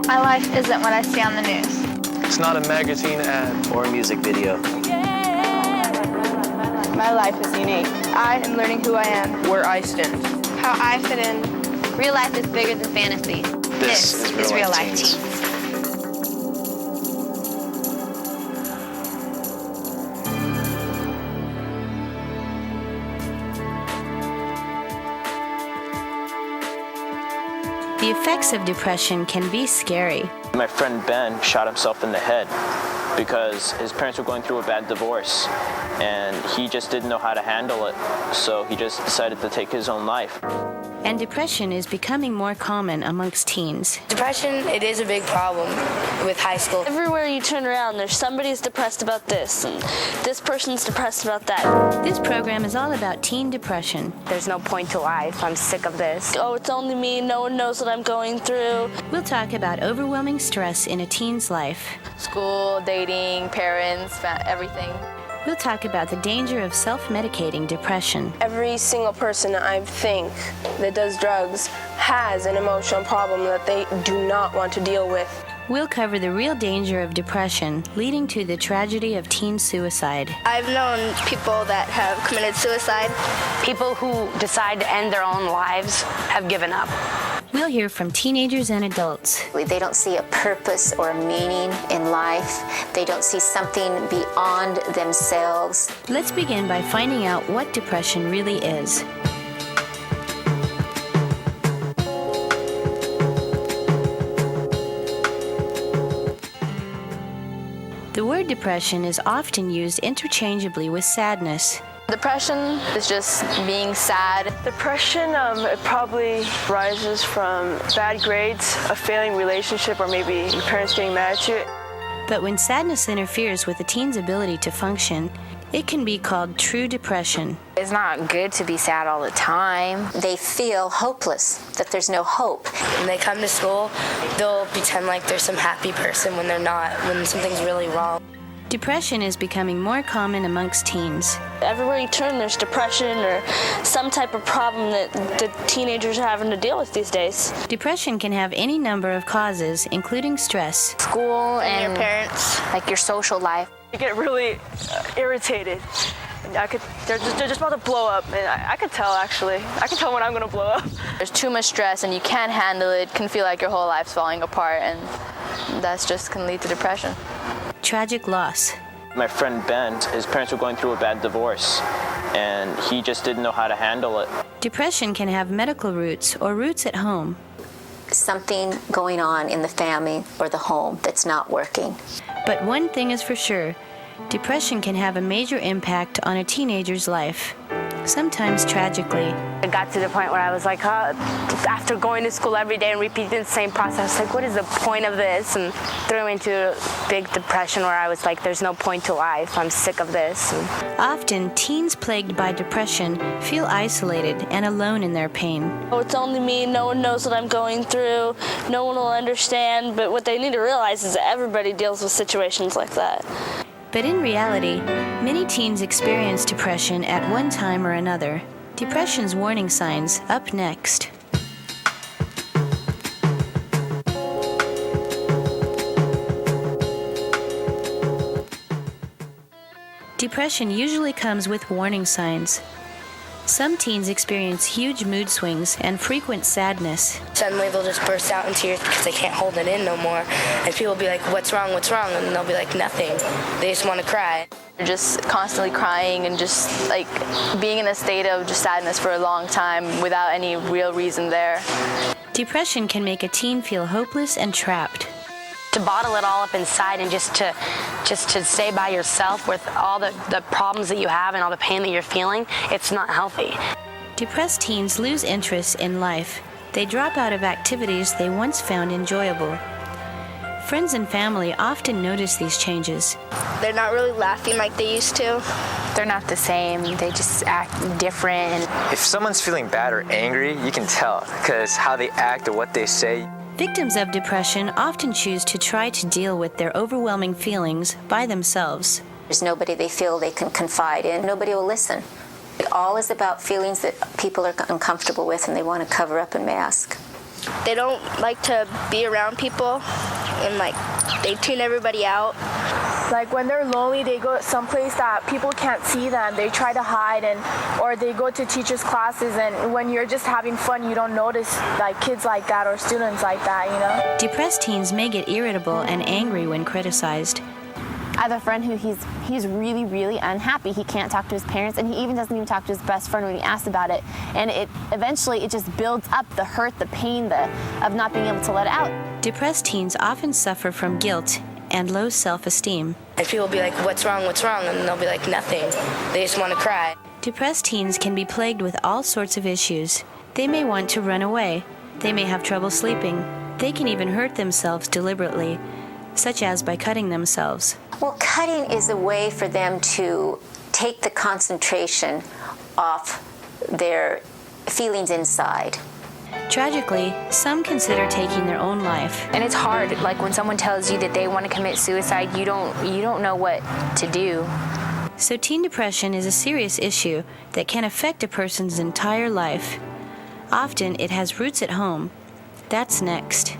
My life isn't what I see on the news. It's not a magazine ad or a music video. My life is unique. I am learning who I am, Where I stand. how I fit in. Real life is bigger than fantasy. This is Real Life Teens. The effects of depression can be scary. My friend Ben shot himself in the head because his parents were going through a bad divorce and he just didn't know how to handle it, so he just decided to take his own life. And depression is becoming more common amongst teens. Depression, it is a big problem with high school. Everywhere you turn around, there's somebody's depressed about this, and this person's depressed about that. This program is all about teen depression. There's no point to life. I'm sick of this. Oh, it's only me. No one knows what I'm going through. We'll talk about overwhelming stress in a teen's life. School, dating, parents, everything. We'll talk about the danger of self-medicating depression. Every single person I think that does drugs has an emotional problem that they do not want to deal with. We'll cover the real danger of depression, leading to the tragedy of teen suicide. I've known people that have committed suicide. People who decide to end their own lives have given up. We'll hear from teenagers and adults. They don't see a purpose or a meaning in life. They don't see something beyond themselves. Let's begin by finding out what depression really is. The word depression is often used interchangeably with sadness. Depression is just being sad. Depression, it probably rises from bad grades, a failing relationship, or maybe your parents getting mad at you. But when sadness interferes with a teen's ability to function, it can be called true depression. It's not good to be sad all the time. They feel hopeless, that there's no hope. When they come to school, they'll pretend like they're some happy person when they're not, when something's really wrong. Depression is becoming more common amongst teens. Everywhere you turn, there's depression or some type of problem that the teenagers are having to deal with these days. Depression can have any number of causes, including stress. School and Your parents. like your social life. You get really irritated. And they're just about to blow up. And I could tell, actually. I can tell when I'm going to blow up. There's too much stress and you can't handle it. It can feel like your whole life's falling apart, and that's just can lead to depression. Tragic loss. My friend Ben, his parents were going through a bad divorce and he just didn't know how to handle it. Depression can have medical roots or roots at home. Something going on in the family or the home that's not working. But one thing is for sure, depression can have a major impact on a teenager's life, sometimes tragically. It got to the point where I was like, after going to school every day and repeating the same process, like, what is the point of this? And threw me into a big depression where I was like, there's no point to life. I'm sick of this. Often, teens plagued by depression feel isolated and alone in their pain. Oh, it's only me. No one knows what I'm going through. No one will understand. But what they need to realize is that everybody deals with situations like that. But in reality, many teens experience depression at one time or another. Depression's warning signs, up next. Depression usually comes with warning signs. Some teens experience huge mood swings and frequent sadness. Suddenly they'll just burst out in tears because they can't hold it in no more. And people will be like, what's wrong? And they'll be like, nothing. They just want to cry. You're just constantly crying and just like being in a state of just sadness for a long time without any real reason there. Depression can make a teen feel hopeless and trapped. To bottle it all up inside and just to stay by yourself with all the problems that you have and all the pain that you're feeling, it's not healthy. Depressed teens lose interest in life. They drop out of activities they once found enjoyable. Friends and family often notice these changes. They're not really laughing like they used to. They're not the same. They just act different. If someone's feeling bad or angry, you can tell, because how they act or what they say. Victims of depression often choose to try to deal with their overwhelming feelings by themselves. There's nobody they feel they can confide in. Nobody will listen. It all is about feelings that people are uncomfortable with and they want to cover up and mask. They don't like to be around people, and like they tune everybody out. Like when they're lonely, they go someplace that people can't see them. They try to hide, or they go to teachers' classes, and when you're just having fun, you don't notice like kids like that or students like that, you know? Depressed teens may get irritable and angry when criticized. I have a friend who he's really, really unhappy. He can't talk to his parents, and he even doesn't even talk to his best friend when he asks about it. And eventually it just builds up the hurt, the pain, of not being able to let it out. Depressed teens often suffer from guilt and low self-esteem. And people will be like, what's wrong? And they'll be like, nothing. They just want to cry. Depressed teens can be plagued with all sorts of issues. They may want to run away. They may have trouble sleeping. They can even hurt themselves deliberately, such as by cutting themselves. Well, cutting is a way for them to take the concentration off their feelings inside. Tragically, some consider taking their own life. And it's hard, like when someone tells you that they want to commit suicide, you don't know what to do. So teen depression is a serious issue that can affect a person's entire life. Often it has roots at home. That's next.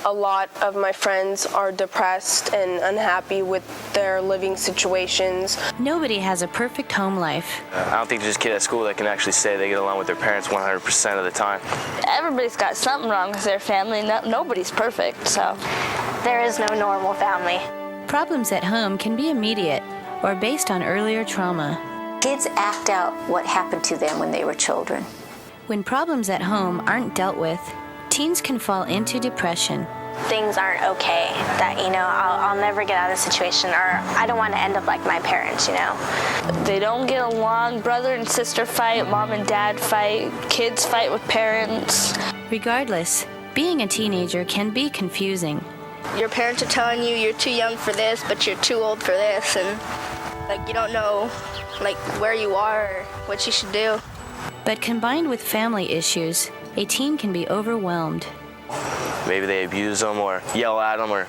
A lot of my friends are depressed and unhappy with their living situations. Nobody has a perfect home life. I don't think there's a kid at school that can actually say they get along with their parents 100% of the time. Everybody's got something wrong with their family. Nobody's perfect, so. There is no normal family. Problems at home can be immediate or based on earlier trauma. Kids act out what happened to them when they were children. When problems at home aren't dealt with, teens can fall into depression. Things aren't okay, that, I'll never get out of the situation, or I don't want to end up like my parents, They don't get along, brother and sister fight, mom and dad fight, kids fight with parents. Regardless, being a teenager can be confusing. Your parents are telling you you're too young for this, but you're too old for this, and like you don't know like where you are or what you should do. But combined with family issues, a teen can be overwhelmed. Maybe they abuse them or yell at them, or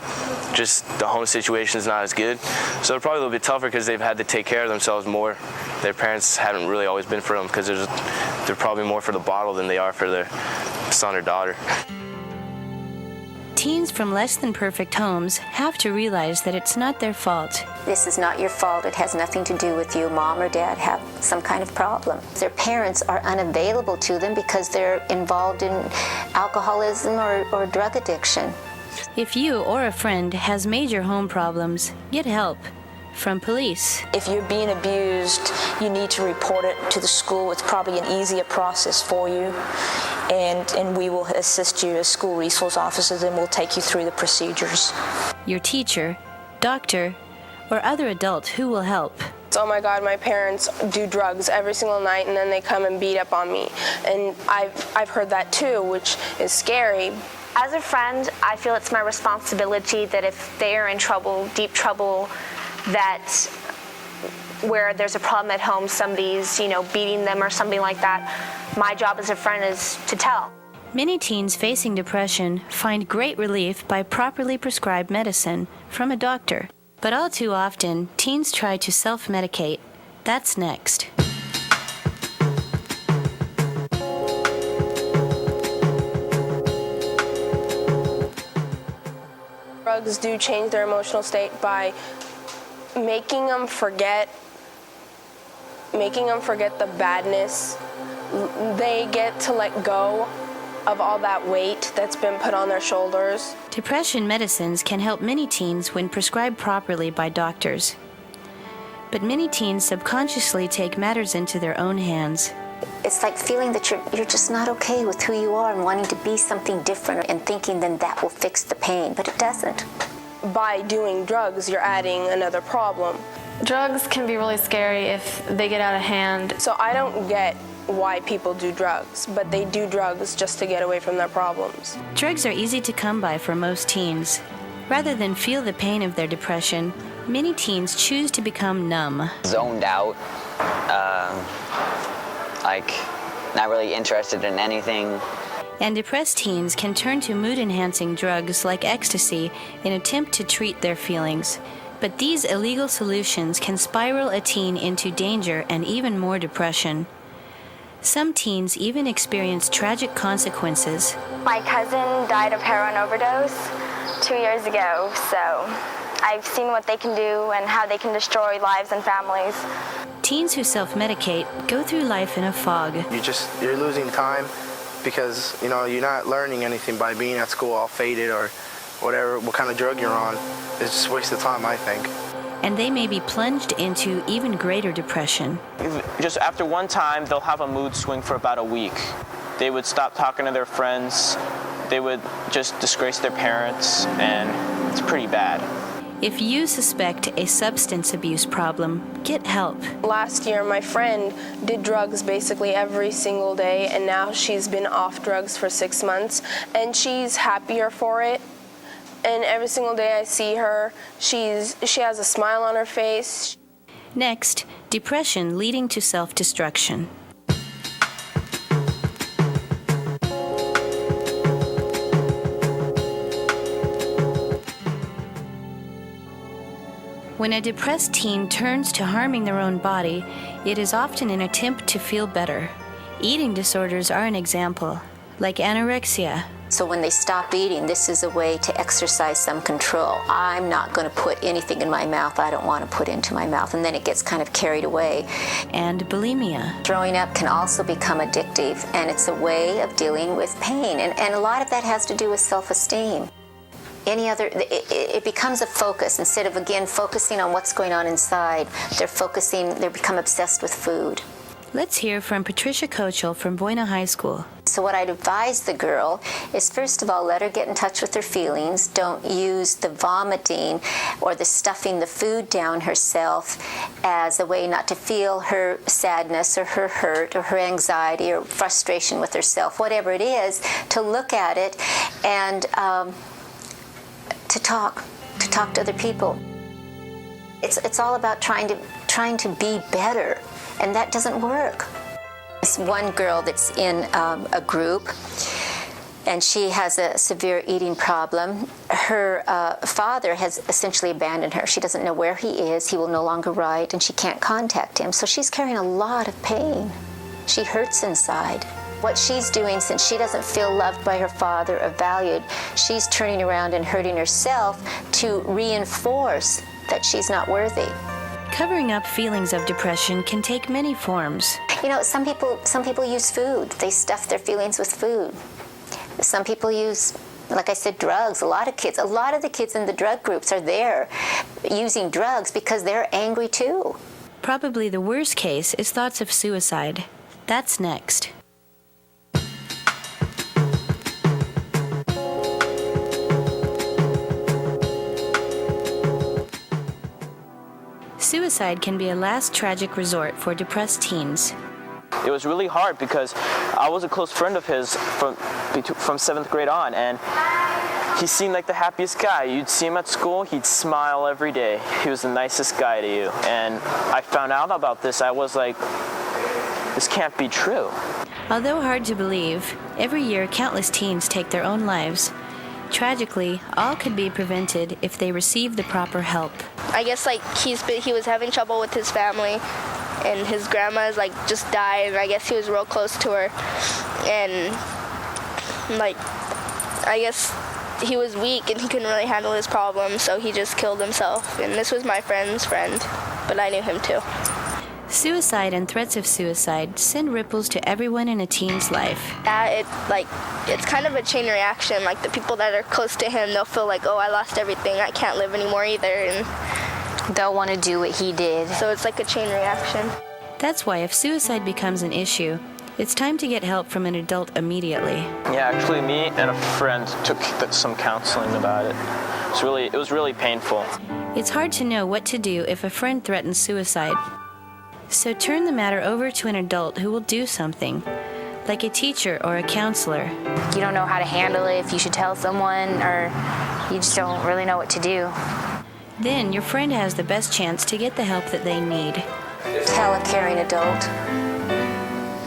just the home situation is not as good. So it's probably a little bit tougher because they've had to take care of themselves more. Their parents haven't really always been for them because they're probably more for the bottle than they are for their son or daughter. Teens from less than perfect homes have to realize that it's not their fault. This is not your fault. It has nothing to do with you. Mom or dad have some kind of problem. Their parents are unavailable to them because they're involved in alcoholism or drug addiction. If you or a friend has major home problems, get help from police. If you're being abused, you need to report it to the school. It's probably an easier process for you. And we will assist you as school resource officers, and we'll take you through the procedures. Your teacher, doctor, or other adult who will help. Oh my God, my parents do drugs every single night, and then they come and beat up on me. And I've heard that too, which is scary. As a friend, I feel it's my responsibility that if they're in trouble, deep trouble, that where there's a problem at home, somebody's, beating them or something like that, my job as a friend is to tell. Many teens facing depression find great relief by properly prescribed medicine from a doctor. But all too often, teens try to self-medicate. That's next. Drugs do change their emotional state by making them forget the badness. They get to let go of all that weight that's been put on their shoulders. Depression medicines can help many teens when prescribed properly by doctors. But many teens subconsciously take matters into their own hands. It's like feeling that you're just not okay with who you are and wanting to be something different and thinking then that will fix the pain, but it doesn't. By doing drugs, you're adding another problem. Drugs can be really scary if they get out of hand. So I don't get why people do drugs, but they do drugs just to get away from their problems. Drugs are easy to come by for most teens. Rather than feel the pain of their depression, many teens choose to become numb. Zoned out, not really interested in anything. And depressed teens can turn to mood-enhancing drugs like ecstasy in an attempt to treat their feelings. But these illegal solutions can spiral a teen into danger and even more depression. Some teens even experience tragic consequences. My cousin died of heroin overdose 2 years ago, so I've seen what they can do and how they can destroy lives and families. Teens who self-medicate go through life in a fog. You're losing time because, you're not learning anything by being at school all faded or whatever, what kind of drug you're on. It's just a waste of time, I think. And they may be plunged into even greater depression. Just after one time, they'll have a mood swing for about a week. They would stop talking to their friends. They would just disgrace their parents, and it's pretty bad. If you suspect a substance abuse problem, get help. Last year, my friend did drugs basically every single day, and now she's been off drugs for 6 months, and she's happier for it. And every single day I see her, she has a smile on her face. Next, depression leading to self-destruction. When a depressed teen turns to harming their own body, it is often an attempt to feel better. Eating disorders are an example, like anorexia. So when they stop eating, this is a way to exercise some control. I'm not going to put anything in my mouth I don't want to put into my mouth, and then it gets kind of carried away. And bulimia. Throwing up can also become addictive, and it's a way of dealing with pain. And a lot of that has to do with self-esteem. It becomes a focus. Instead of, again, focusing on what's going on inside, they become obsessed with food. Let's hear from Patricia Kochel from Buena High School. So what I'd advise the girl is, first of all, let her get in touch with her feelings. Don't use the vomiting or the stuffing the food down herself as a way not to feel her sadness or her hurt or her anxiety or frustration with herself, whatever it is, to look at it and to talk to other people. It's all about trying to be better, and that doesn't work. This one girl that's in a group, and she has a severe eating problem. Her father has essentially abandoned her. She doesn't know where he is. He will no longer write, and she can't contact him. So she's carrying a lot of pain. She hurts inside. What she's doing, since she doesn't feel loved by her father or valued, she's turning around and hurting herself to reinforce that she's not worthy. Covering up feelings of depression can take many forms. Some people use food. They stuff their feelings with food. Some people use, like I said, drugs. A lot of the kids in the drug groups are there using drugs because they're angry too. Probably the worst case is thoughts of suicide. That's next. Suicide can be a last tragic resort for depressed teens. It was really hard because I was a close friend of his from 7th grade on, and he seemed like the happiest guy. You'd see him at school, he'd smile every day. He was the nicest guy to you. And I found out about this, I was like, this can't be true. Although hard to believe, every year countless teens take their own lives. Tragically, all could be prevented if they receive the proper help. I guess he was having trouble with his family, and his grandma's just died, and I guess he was real close to her, and I guess he was weak and he couldn't really handle his problems, so he just killed himself. And this was my friend's friend, but I knew him too. Suicide and threats of suicide send ripples to everyone in a teen's life. It's kind of a chain reaction. Like the people that are close to him, they'll feel like, oh, I lost everything, I can't live anymore either, and they'll want to do what he did. So it's like a chain reaction. That's why if suicide becomes an issue, it's time to get help from an adult immediately. Yeah, actually me and a friend took some counseling about it. It was really painful. It's hard to know what to do if a friend threatens suicide. So turn the matter over to an adult who will do something, like a teacher or a counselor. You don't know how to handle it, if you should tell someone, or you just don't really know what to do. Then your friend has the best chance to get the help that they need. Tell a caring adult,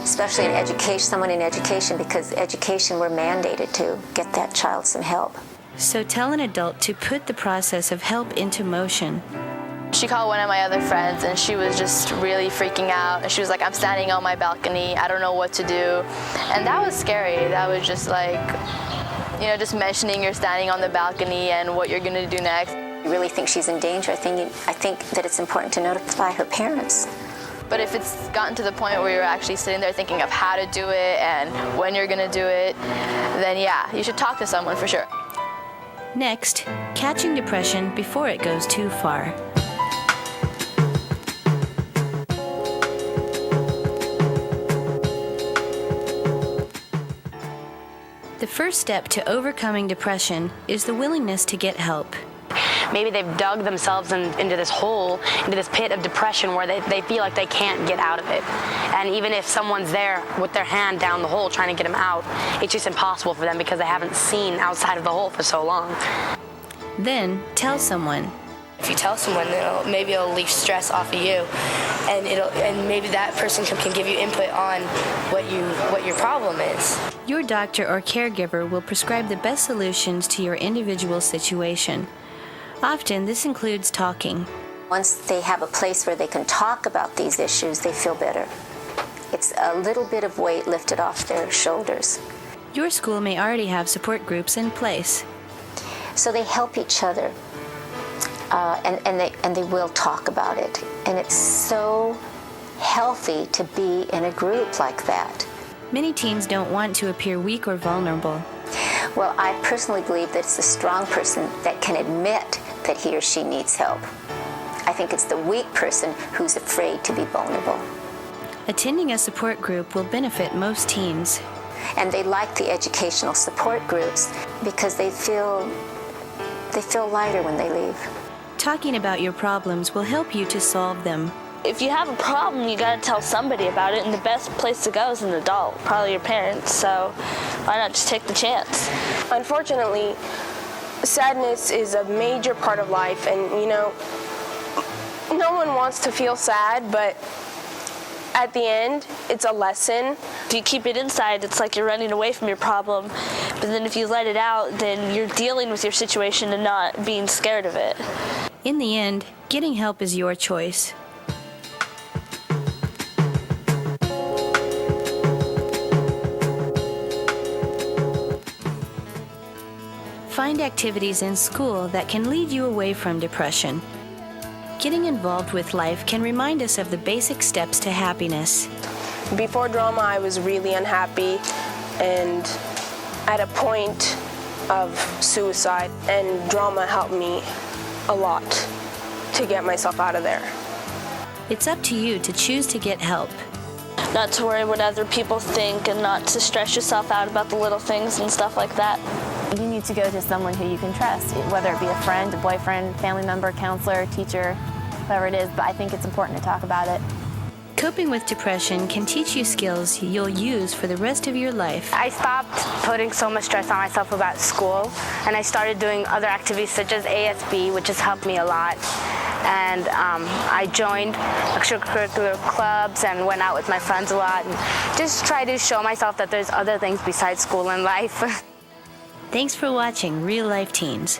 especially someone in education, because education, we're mandated to get that child some help. So tell an adult to put the process of help into motion. She called one of my other friends and she was just really freaking out. And she was like, I'm standing on my balcony, I don't know what to do. And that was scary. That was just like, just mentioning you're standing on the balcony and what you're gonna do next. You really think she's in danger? I think that it's important to notify her parents. But if it's gotten to the point where you're actually sitting there thinking of how to do it and when you're gonna do it, then yeah, you should talk to someone for sure. Next, catching depression before it goes too far. The first step to overcoming depression is the willingness to get help. Maybe they've dug themselves into this hole, into this pit of depression where they feel like they can't get out of it. And even if someone's there with their hand down the hole trying to get them out, it's just impossible for them because they haven't seen outside of the hole for so long. Then tell someone. If you tell someone, maybe it'll leave stress off of you, and maybe that person can give you input on what your problem is. Your doctor or caregiver will prescribe the best solutions to your individual situation. Often, this includes talking. Once they have a place where they can talk about these issues, they feel better. It's a little bit of weight lifted off their shoulders. Your school may already have support groups in place. So they help each other, and they will talk about it. And it's so healthy to be in a group like that. Many teens don't want to appear weak or vulnerable. Well, I personally believe that it's the strong person that can admit that he or she needs help. I think it's the weak person who's afraid to be vulnerable. Attending a support group will benefit most teens. And they like the educational support groups because they feel lighter when they leave. Talking about your problems will help you to solve them. If you have a problem, you gotta tell somebody about it, and the best place to go is an adult, probably your parents, so why not just take the chance? Unfortunately, sadness is a major part of life, and no one wants to feel sad, but at the end, it's a lesson. If you keep it inside, it's like you're running away from your problem, but then if you let it out, then you're dealing with your situation and not being scared of it. In the end, getting help is your choice. Find activities in school that can lead you away from depression. Getting involved with life can remind us of the basic steps to happiness. Before drama, I was really unhappy and at a point of suicide, and drama helped me a lot to get myself out of there. It's up to you to choose to get help. Not to worry what other people think and not to stress yourself out about the little things and stuff like that. You need to go to someone who you can trust, whether it be a friend, a boyfriend, family member, counselor, teacher, whoever it is, but I think it's important to talk about it. Coping with depression can teach you skills you'll use for the rest of your life. I stopped putting so much stress on myself about school, and I started doing other activities such as ASB, which has helped me a lot. And I joined extracurricular clubs and went out with my friends a lot, and just try to show myself that there's other things besides school and life. Thanks for watching Real Life Teens.